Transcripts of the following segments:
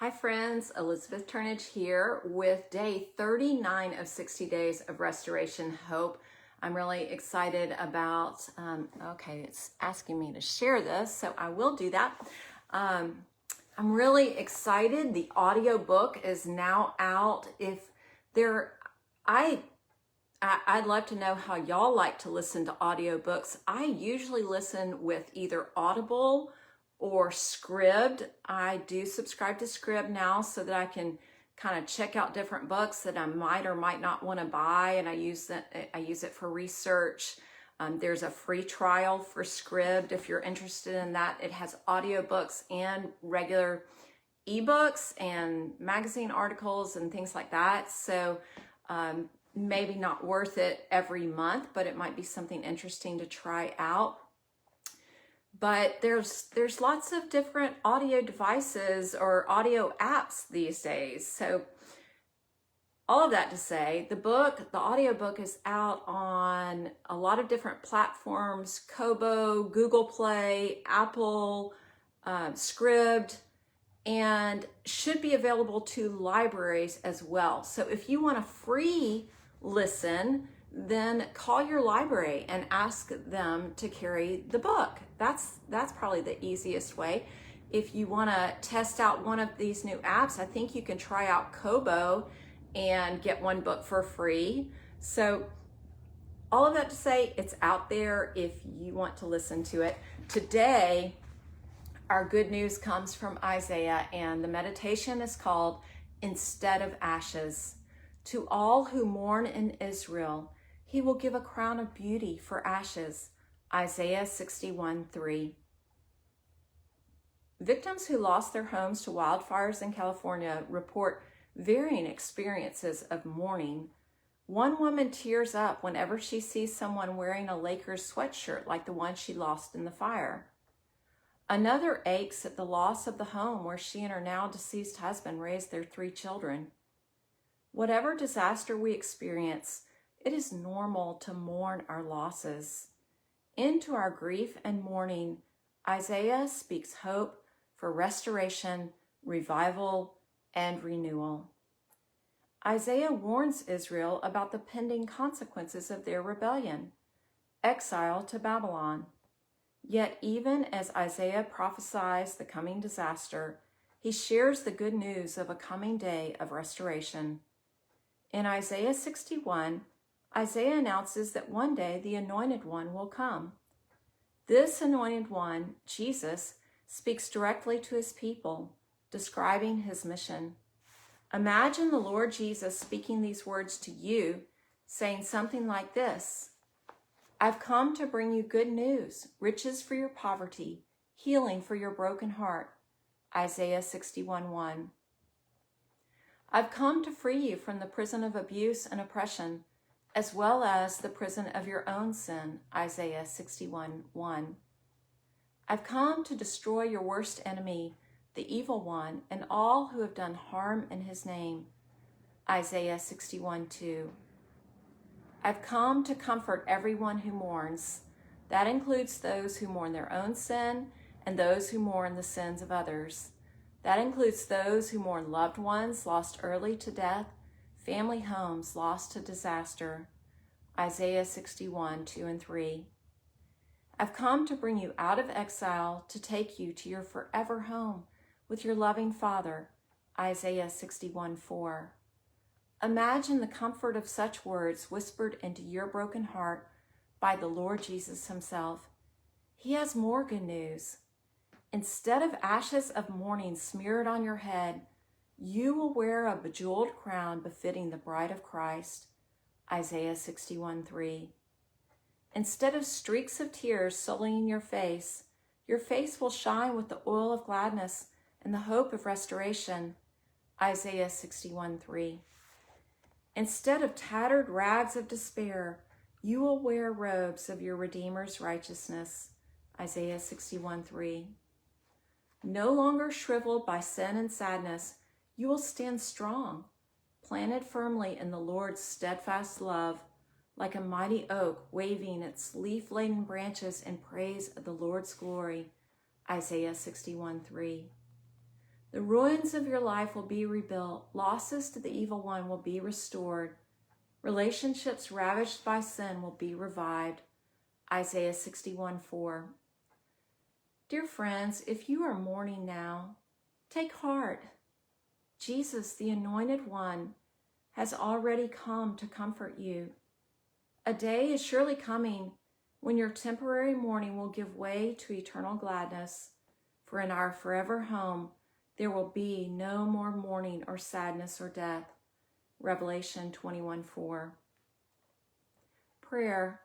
Hi friends, Elizabeth Turnage here with day 39 of 60 days of restoration hope. I'm really excited about, it's asking me to share this, so I will do that. I'm really excited. The audiobook is now out. I'd love to know how y'all like to listen to audiobooks. I usually listen with either Audible or Scribd. I do subscribe to Scribd now so that I can kind of check out different books that I might or might not want to buy, and I use it for research. There's a free trial for Scribd if you're interested in that. It has audiobooks and regular ebooks and magazine articles and things like that. So maybe not worth it every month, but it might be something interesting to try out. But there's lots of different audio devices or audio apps these days. So all of that to say, the audiobook is out on a lot of different platforms: Kobo, Google Play, Apple, Scribd, and should be available to libraries as well. So if you want a free listen, then call your library and ask them to carry the book. That's probably the easiest way. If you want to test out one of these new apps, I think you can try out Kobo and get one book for free. So all of that to say, it's out there if you want to listen to it. Today, our good news comes from Isaiah, and the meditation is called Instead of Ashes. To all who mourn in Israel, he will give a crown of beauty for ashes. Isaiah 61:3. Victims who lost their homes to wildfires in California report varying experiences of mourning. One woman tears up whenever she sees someone wearing a Lakers sweatshirt like the one she lost in the fire. Another aches at the loss of the home where she and her now deceased husband raised their 3 children. Whatever disaster we experience, it is normal to mourn our losses. Into our grief and mourning, Isaiah speaks hope for restoration, revival, and renewal. Isaiah warns Israel about the pending consequences of their rebellion, exile to Babylon. Yet even as Isaiah prophesies the coming disaster, he shares the good news of a coming day of restoration. In Isaiah 61, Isaiah announces that one day the Anointed One will come. This Anointed One, Jesus, speaks directly to his people, describing his mission. Imagine the Lord Jesus speaking these words to you, saying something like this: I've come to bring you good news, riches for your poverty, healing for your broken heart. Isaiah 61:1. I've come to free you from the prison of abuse and oppression, as well as the prison of your own sin. Isaiah 61:1. I've come to destroy your worst enemy, the evil one, and all who have done harm in his name. Isaiah 61:2. I've come to comfort everyone who mourns. That includes those who mourn their own sin and those who mourn the sins of others. That includes those who mourn loved ones lost early to death, family homes lost to disaster. Isaiah 61:2 and 3. I've come to bring you out of exile to take you to your forever home with your loving Father. Isaiah 61:4. Imagine the comfort of such words whispered into your broken heart by the Lord Jesus himself. He has more good news. Instead of ashes of mourning smeared on your head, you will wear a bejeweled crown befitting the bride of Christ. Isaiah 61:3. Instead of streaks of tears sullying your face will shine with the oil of gladness and the hope of restoration. Isaiah 61:3. Instead of tattered rags of despair, you will wear robes of your Redeemer's righteousness. Isaiah 61:3. No longer shriveled by sin and sadness, you will stand strong, planted firmly in the Lord's steadfast love, like a mighty oak waving its leaf-laden branches in praise of the Lord's glory. Isaiah 61:3. The ruins of your life will be rebuilt. Losses to the evil one will be restored. Relationships ravaged by sin will be revived. Isaiah 61:4. Dear friends, if you are mourning now, take heart. Jesus, the Anointed One, has already come to comfort you. A day is surely coming when your temporary mourning will give way to eternal gladness, for in our forever home there will be no more mourning or sadness or death. Revelation 21:4. Prayer.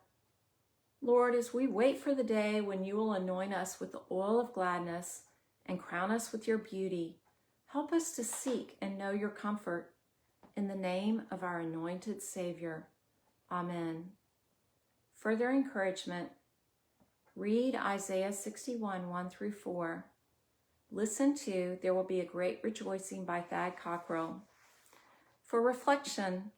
Lord, as we wait for the day when you will anoint us with the oil of gladness and crown us with your beauty, help us to seek and know your comfort. In the name of our anointed Savior. Amen. Further encouragement. Read Isaiah 61:1-4. Listen to There Will Be a Great Rejoicing by Thad Cockrell. For reflection,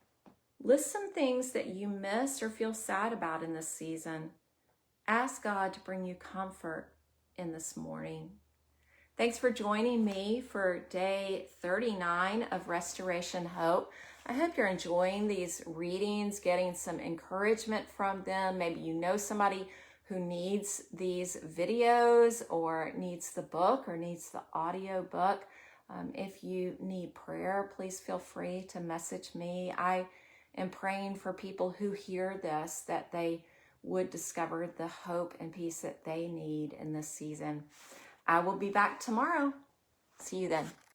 list some things that you miss or feel sad about in this season. Ask God to bring you comfort in this morning. Thanks for joining me for day 39 of Restoration Hope. I hope you're enjoying these readings, getting some encouragement from them. Maybe you know somebody who needs these videos or needs the book or needs the audiobook. If you need prayer, please feel free to message me. I am praying for people who hear this, that they would discover the hope and peace that they need in this season. I will be back tomorrow. See you then.